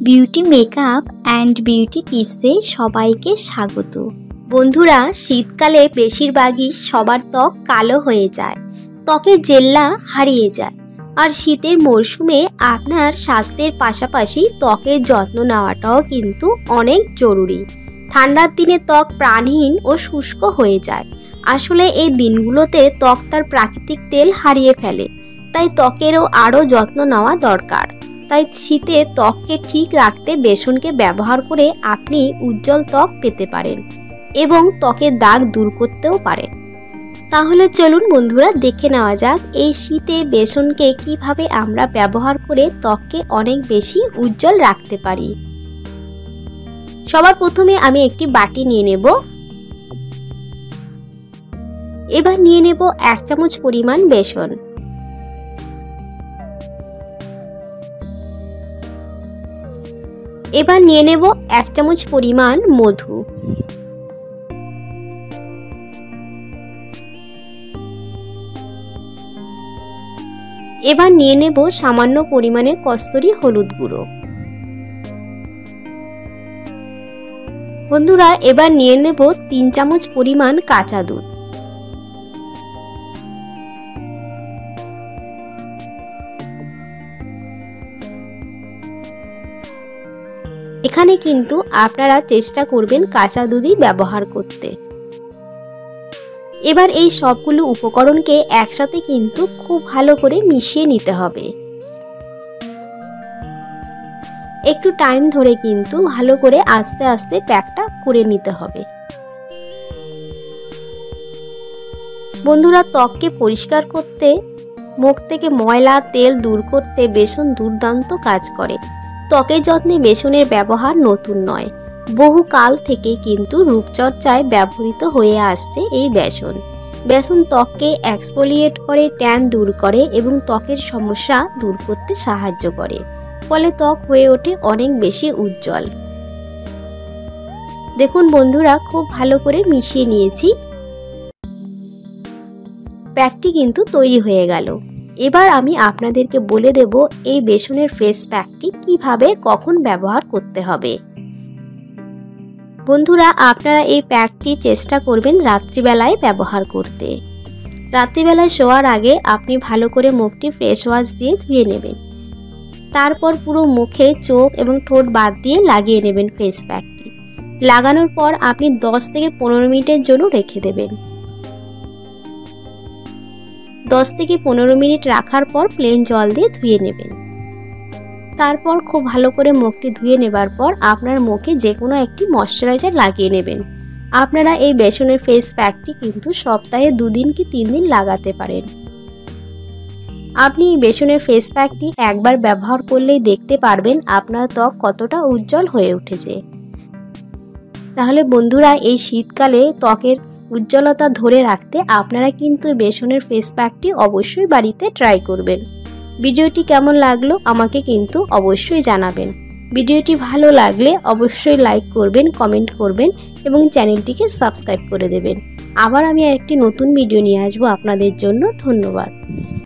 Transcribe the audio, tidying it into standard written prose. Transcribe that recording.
Beauty makeup and beauty টিপসে সবাইকে স্বাগত। বন্ধুরা, শীতকালে বেশিরভাগই সবার ত্বক কালো হয়ে যায়, ত্বকের জেল্লা হারিয়ে যায়। আর শীতের মরশুমে আপনার স্বাস্থ্যের পাশাপাশি ত্বকের যত্ন নেওয়াটাও কিন্তু অনেক জরুরি। ঠান্ডার দিনে ত্বক প্রাণহীন ও শুষ্ক হয়ে যায়। আসলে এই দিনগুলোতে ত্বক তার প্রাকৃতিক তেল হারিয়ে ফেলে, তাই ত্বকেরও আরও যত্ন নেওয়া দরকার। তাই শীতে ত্বককে ঠিক রাখতে বেসনকে ব্যবহার করে আপনি উজ্জ্বল ত্বক পেতে পারেন এবং ত্বকের দাগ দূর করতেও পারেন। তাহলে চলুন বন্ধুরা, দেখে নেওয়া যাক এই শীতে বেসনকে কিভাবে আমরা ব্যবহার করে ত্বককে অনেক বেশি উজ্জ্বল রাখতে পারি। সবার প্রথমে আমি একটি বাটি নিয়ে নেব। এবার নিয়ে নেব 1 চামচ পরিমাণ বেসন। এবার নিয়ে নেব 1 চামচ পরিমাণ মধু। এবার নিয়ে নেব সামান্য পরিমাণে কস্তুরী হলুদ গুঁড়ো। বন্ধুরা, এবার নিয়ে নেব 3 চামচ পরিমাণ কাঁচা দুধ। এখানে কিন্তু আপনারা চেষ্টা করবেন কাঁচা দুধই ব্যবহার করতে। এবার এই সবগুলো উপকরণকে একসাথে কিন্তু খুব ভালো করে মিশিয়ে নিতে হবে। একটু টাইম ধরে কিন্তু ভালো করে আস্তে আস্তে প্যাকটা করে নিতে হবে। বন্ধুরা, ত্বককে পরিষ্কার করতে, মুখ থেকে ময়লা তেল দূর করতে বেসন দুর্দান্ত কাজ করে। ত্বকের যত্নে বেসনের ব্যবহার নতুন নয়, বহু কাল থেকেই কিন্তু রূপচর্চায় ব্যবহৃত হয়ে আসছে এই বেসন। বেসন ত্বককে এক্সফোলিয়েট করে, ট্যান দূর করে এবং ত্বকের সমস্যা দূর করতে সাহায্য করে। ফলে ত্বক হয়ে ওঠে অনেক বেশি উজ্জ্বল। দেখুন বন্ধুরা, খুব ভালো করে মিশিয়ে নিয়েছি। প্যাকটি কিন্তু তৈরি হয়ে গেল। এবার আমি আপনাদেরকে বলে দেব এই বেসনের ফেস প্যাকটি কিভাবে কখন ব্যবহার করতে হবে। বন্ধুরা, আপনারা এই প্যাকটি চেষ্টা করবেন রাত্রিবেলায় ব্যবহার করতে। রাত্রিবেলায় শোয়ার আগে আপনি ভালো করে মুখটি ফেস ওয়াশ দিয়ে ধুয়ে নেবেন। তারপর পুরো মুখে, চোখ এবং ঠোঁট বাদ দিয়ে লাগিয়ে নেবেন ফেস প্যাকটি। লাগানোর পর আপনি 10 থেকে 15 মিনিটের জন্য রেখে দেবেন। 10 থেকে 15 মিনিট রাখার পর প্লেন জল দিয়ে ধুয়ে নেবেন। তারপর খুব ভালো করে মুখটি ধুয়ে নেবার পর আপনার মুখে যে কোনো একটি ময়শ্চারাইজার লাগিয়ে নেবেন। আপনারা এই বেসনের ফেস প্যাকটি কিন্তু সপ্তাহে 2 দিন কি 3 দিন লাগাতে পারেন। আপনি এই বেসনের ফেস প্যাকটি একবার ব্যবহার করলেই দেখতে পারবেন আপনার ত্বক কতটা উজ্জ্বল হয়ে উঠেছে। তাহলে বন্ধুরা, এই শীতকালে ত্বকের উজ্জ্বলতা ধরে রাখতে আপনারা কিন্তু বেসনের ফেস প্যাকটি অবশ্যই বাড়িতে ট্রাই করবেন। ভিডিওটি কেমন লাগলো আমাকে কিন্তু অবশ্যই জানাবেন। ভিডিওটি ভালো লাগলে অবশ্যই লাইক করবেন, কমেন্ট করবেন এবং চ্যানেলটিকে সাবস্ক্রাইব করে দেবেন। আবার আমি একটি নতুন ভিডিও নিয়ে আসবো আপনাদের জন্য। ধন্যবাদ।